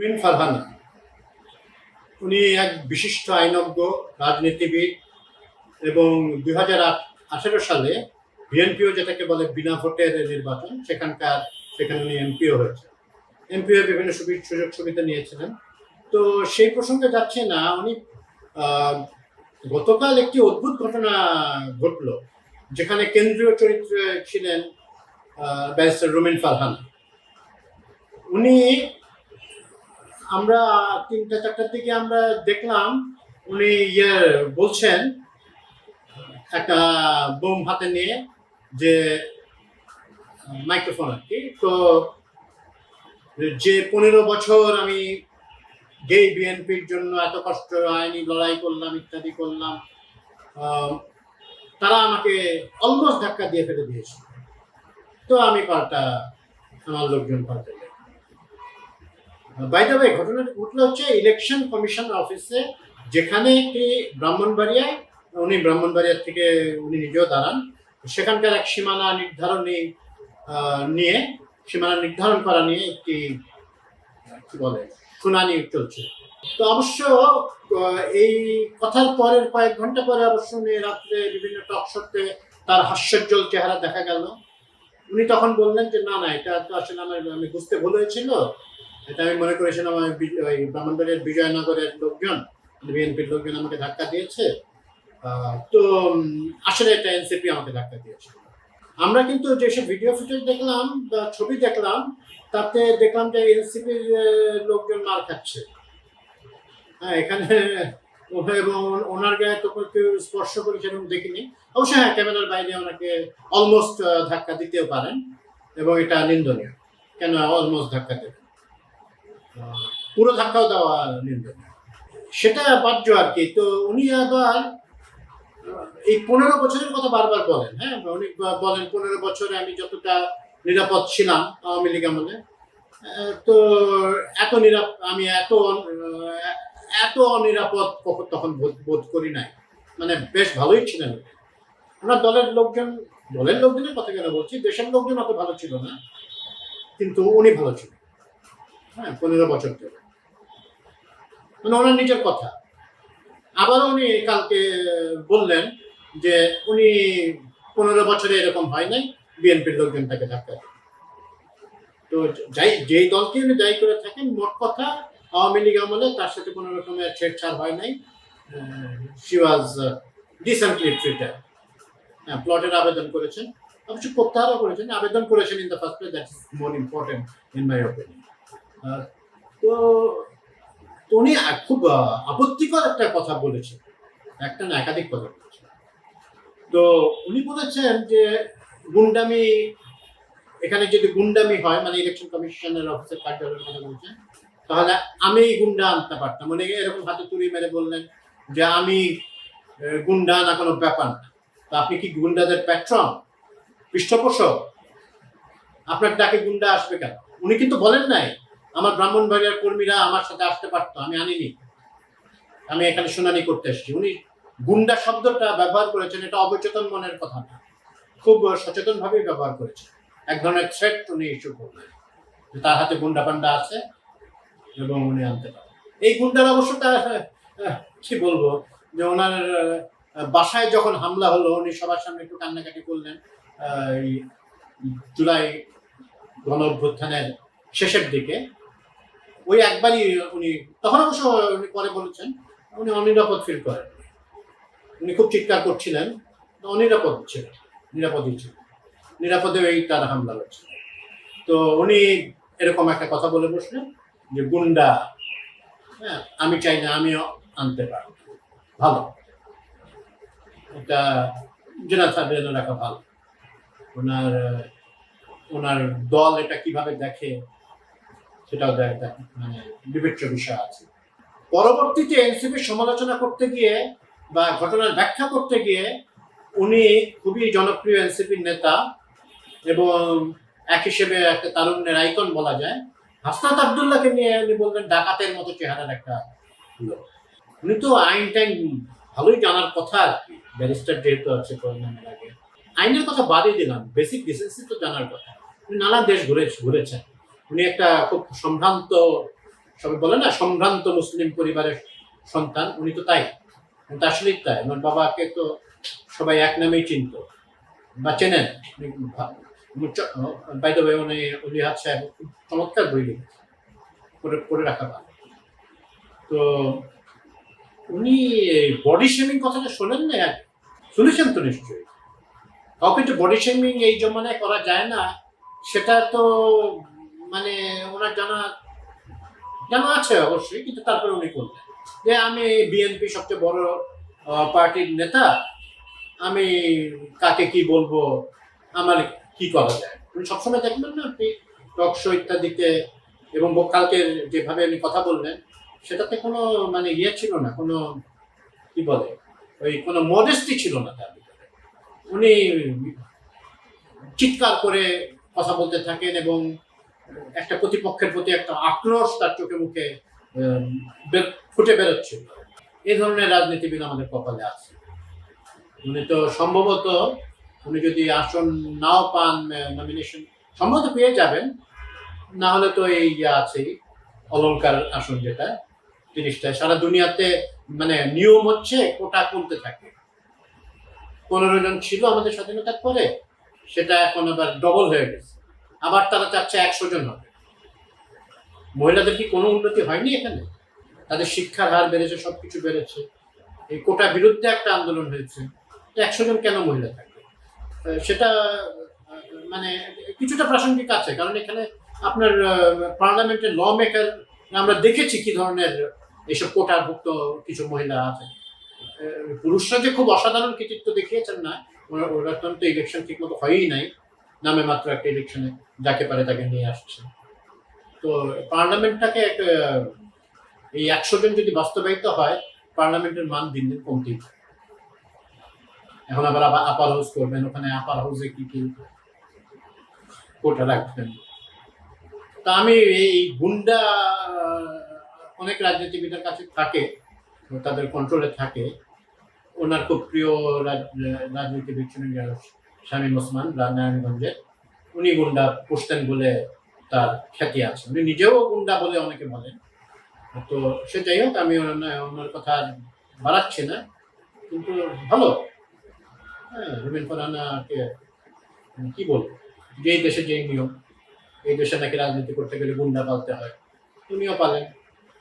মিন ফারহানা উনি এক বিশিষ্ট আইনজ্ঞ, রাজনীতিবিদ এবং 2018 সালে বিএনপিও যেটাকে বলে বিনা ভোটের নির্বাচন, সেখানে উনি এমপিও হয়েছে। এমপিও বিভিন্ন সুযোগ সুবিধা নিয়েছিলেন। তো সেই প্রসঙ্গে যাচ্ছে না, উনি গতকাল একটি অদ্ভুত ঘটনা ঘটলো, যেখানে কেন্দ্রীয় চরিত্রে ছিলেন ব্যারিস্টার রুমিন ফারহানা। উনি আমরা 3টা-4টার দিকে আমরা দেখলাম উনি বলছেন একটা বোম হাতে নিয়ে, যে মাইক্রোফোন আর কি, তো যে 15 বছর আমি গেই বিএনপির জন্য এত কষ্ট আইনি লড়াই করলাম, ইত্যাদি করলাম, তারা আমাকে অলমোস্ট ধাক্কা দিয়ে ফেলে দিয়েছে, তো আমি আমার লোকজন পাল্টে। বাই দ্য ওয়ে, ঘটনাটা ঘটলো হচ্ছে ইলেকশন কমিশন অফিসে, যেখানে কি ব্রাহ্মণবাড়িয়ায়, উনি ব্রাহ্মণবাড়িয়ার থেকে উনি নিজেও দাঁড়ান, সেখানকার এক সীমানা নির্ধারণ করা নিয়ে একটি কি বলে শুনানি চলছে। তো অবশ্য এই কথার পরের কয়েক ঘন্টা পরে অবশ্য উনি রাত্রে বিভিন্ন টক শোতে তার হাস্যোজ্জ্বল চেহারা দেখা গেল। উনি তখন বললেন যে না, এটা তো আসলে আমি বুঝতে ভুল হয়েছিল, এটা আমি মনে করেছিলাম ওই ব্রাহ্মণবাড়িয়ার বিজয়নগরের লোকজন, বিএনপির লোকজন আমাকে ধাক্কা দিয়েছে, তো আসলে এটা এনসিপি আমাকে ধাক্কা দিয়েছে। আমরা কিন্তু যেসব ভিডিও ফুটেজ দেখলাম বা ছবি দেখলাম, তাতে দেখলাম যে এনসিপির লোকজন মার খাচ্ছে। হ্যাঁ, এখানে এবং ওনার গায়ে তো কেউ স্পর্শ করেছে এরকম দেখিনি। অবশ্যই হ্যাঁ, ক্যামেরার বাইরে ওনাকে অলমোস্ট ধাক্কা দিতেও পারেন, এবং এটা নিন্দনীয়। কেন অলমোস্ট ধাক্কা দেবেন? পুরো ধাক্কাও দেওয়া নিন্দনীয়, সেটা বাহ্য আর কি। তো উনি আবার এই 15 বছরের কথা বারবার বলেন। হ্যাঁ, উনি বলেন 15 বছরে আমি যতটা নিরাপদ ছিলাম আওয়ামী লীগ আমলে, তো আমি এত অনিরাপদ তখন বোধ করি নাই। মানে বেশ ভালোই ছিলেন ওনার দলের লোকজনের কথা কেন বলছি, দেশের লোকজন অত ভালো ছিল না, কিন্তু উনি ভালো ছিলেন। হ্যাঁ, 15 বছর ধরে, মানে ওনার নিজের কথা। আবারও উনি কালকে বললেন যে উনি 15 বছরে এরকম হয় নাই, বিএনপির লোকজন তাকে ধাক্কা দেয়। তো যেই দলকে উনি দায়ী করে থাকেন, মোট কথা আওয়ামী লীগ আমলে তার সাথে কোনো রকমের ছেড়ছাড় হয় নাই। She was decently treated. প্লটের আবেদন করেছেন, অবশ্য প্রত্যাহারও করেছেন, আবেদন করেছেন in the first place, that is more important in my opinion. তো উনি খুব আপত্তিকর একটা কথা বলেছেন, একটা না একাধিক কথা বলেছেন। তো উনি বলেছেন যে গুন্ডামি, এখানে যদি গুন্ডামি হয়, মানে ইলেকশন কমিশনের অফিসের কার্যালয়ের কথা বলছেন, তাহলে আমি গুন্ডা আনতে পারতাম। উনি এরকম হাতে তুড়ি মেরে বললেন যে আমি গুন্ডা আনা কোনো ব্যাপার না। তো আপনি কি গুন্ডাদের প্যাট্রন, পৃষ্ঠপোষক? আপনার ডাকে গুন্ডা আসবে কেন? উনি কিন্তু বলেন নাই আমার ব্রাহ্মণবাড়িয়ার কর্মীরা আমার সাথে আসতে পারতো, আমি আনিনি, আমি এখানে শুনানি করতে এসেছি। উনি গুন্ডা শব্দটা ব্যবহার করেছেন, এটা অবচেতন মনের কথা না, খুব সচেতন ভাবেই ব্যবহার করেছেন। এক ধরনের থ্রেট উনি ইস্যু করলেন যে তার হাতে গুন্ডা পান্ডা আছে এবং উনি আনতে পারেন। এই গুন্ডার অবশ্য কি বলবো, যে ওনার বাসায় যখন হামলা হলো, উনি সবার সামনে একটু কান্নাকাটি করলেন জুলাই গণ অভ্যুত্থানের শেষের দিকে। ওই একবারই উনি, তখন অবশ্য উনি পরে বলেছেন উনি অনিরাপদ ফিল করেন, উনি খুব চিৎকার করছিলেন, নিরাপদই ছিলেন, নিরাপদে এই তার হামলা হচ্ছে। তো উনি এরকম একটা কথা বলে বসলেন যে গুন্ডা, হ্যাঁ, আমি চাই না, আমিও আনতে পারবো, ভালো, এটা জেনে রাখা ভালো। ওনার দল এটা কিভাবে দেখে সেটাও মানে বিবেচ্য বিষয় আছে। পরবর্তীতে এনসিপির সমালোচনা করতে গিয়ে বা ঘটনার ব্যাখ্যা করতে গিয়ে উনি খুবই জনপ্রিয় এনসিপির নেতা এবং এক হিসেবে একটা তারুণ্যের আইকন বলা যায়, হাসনাত আব্দুল্লাহকে নিয়ে উনি বললেন ডাকাতের মতো চেহারার একটা লোক। উনি তো আইন টাইন ভালোই জানার কথা আর কি, ব্যারিস্টার যেহেতু আছে নামের আগে। আইনের কথা বাদই দিলাম, বেসিক ডিসেন্সি তো জানার কথা। উনি নানা দেশ ঘুরেছেন, উনি একটা খুব সম্ভ্রান্ত সবাই বলে না সম্ভ্রান্ত মুসলিম পরিবারের সন্তান, উনি তো তাই, কিন্তু আসলেই তাই। আমার বাবাকে তো সবাই এক নামেই চিনত বা চেনেন। বাই দ্য ওয়ে, উনি অলিহাদ সাহেব খুব চমৎকার বই লিখেছেন, পড়ে রাখা ভালো। তো উনি বডি শেমিং কথাটা শোনেন না? শুনেছেন তো নিশ্চয়ই। কাউকে যে বডি শেমিং এই জমানায় করা যায় না সেটা তো মানে ওনার জানা আছে অবশ্যই, কিন্তু তারপরে উনি করলেন যে আমি বিএনপি সবচেয়ে বড় পার্টির নেতা, আমি কাকে কি বলবো, আমার কি করা যায়। উনি সবসময় দেখবেন না আপনি টক শো ইত্যাদিতে, এবং কালকে যেভাবে উনি কথা বললেন সেটাতে কোনো মানে ইয়ে ছিল না, কোনো কি বলে ওই কোনো মডেস্টি ছিল না তার ভিতরে। উনি চিৎকার করে কথা বলতে থাকেন এবং একটা প্রতিপক্ষের প্রতি একটা আক্রোশ তার চোখে মুখে ফুটে বেরোচ্ছিল। এই ধরনের রাজনীতিবিদ আমাদের কপালে আছে। উনি তো সম্ভবত, উনি যদি আসন নাও পান, নমিনেশন সম্ভবত পেয়ে যাবেন, না হলে তো এই আছেই অলংকার আসন, যেটা 30টায়। সারা দুনিয়াতে মানে নিয়ম হচ্ছে কোটা কমতে থাকে। 15 জন ছিল আমাদের স্বাধীনতার পরে, সেটা এখন আবার ডবল হয়ে গেছে, আবার তারা চাচ্ছে 100 জন হবে। মহিলাদের কি কোনো উন্নতি হয়নি এখানে? তাদের শিক্ষার হার বেড়েছে, সবকিছু বেড়েছে। এই কোটা বিরুদ্ধে একটা আন্দোলন হয়েছে, 100 জন কেন মহিলা থাকবে? সেটা মানে কিছুটা প্রাসঙ্গিক আছে, কারণ এখানে আপনার পার্লামেন্টের ল মেকার আমরা দেখেছি কি ধরনের এইসব কোটাভুক্ত কিছু মহিলা আছে। পুরুষরা যে খুব অসাধারণ কৃতিত্ব দেখিয়েছেন না, ওরা তো ইলেকশন ঠিক মতো হয়ই নাই, নামে মাত্র একটা ইলেকশনে যাকে পারে তাকে নিয়ে আসছে। তো পার্লামেন্টটাকে এই 100 জন যদি বাস্তবায়িত হয়, পার্লামেন্টের মান দিন দিন কমতেই থাকে। এখন আবার আপার হাউস করবেন, ওখানে আপার হাউসে কি কি কোটা রাখবেন। তা আমি এই গুন্ডা অনেক রাজনীতিবিদের কাছে থাকে, তাদের কন্ট্রোলে থাকে। ওনার খুব প্রিয় রাজনীতিবিদ ছিলেন শামীম ওসমান, নারায়ণগঞ্জের। উনি গুন্ডা পুষতেন বলে তার খ্যাতি আছে। উনি নিজেও গুন্ডা বলে অনেকে বলেন। তো সে যাই হোক, আমি ওনার কথা বাড়াচ্ছি না, কিন্তু ভালো। হ্যাঁ, রুমিন ফারহানাকে কি বলবো, যেই দেশে যেই নিয়ম, এই দেশে নাকি রাজনীতি করতে গেলে গুন্ডা পালতে হয়, উনিও পালেন।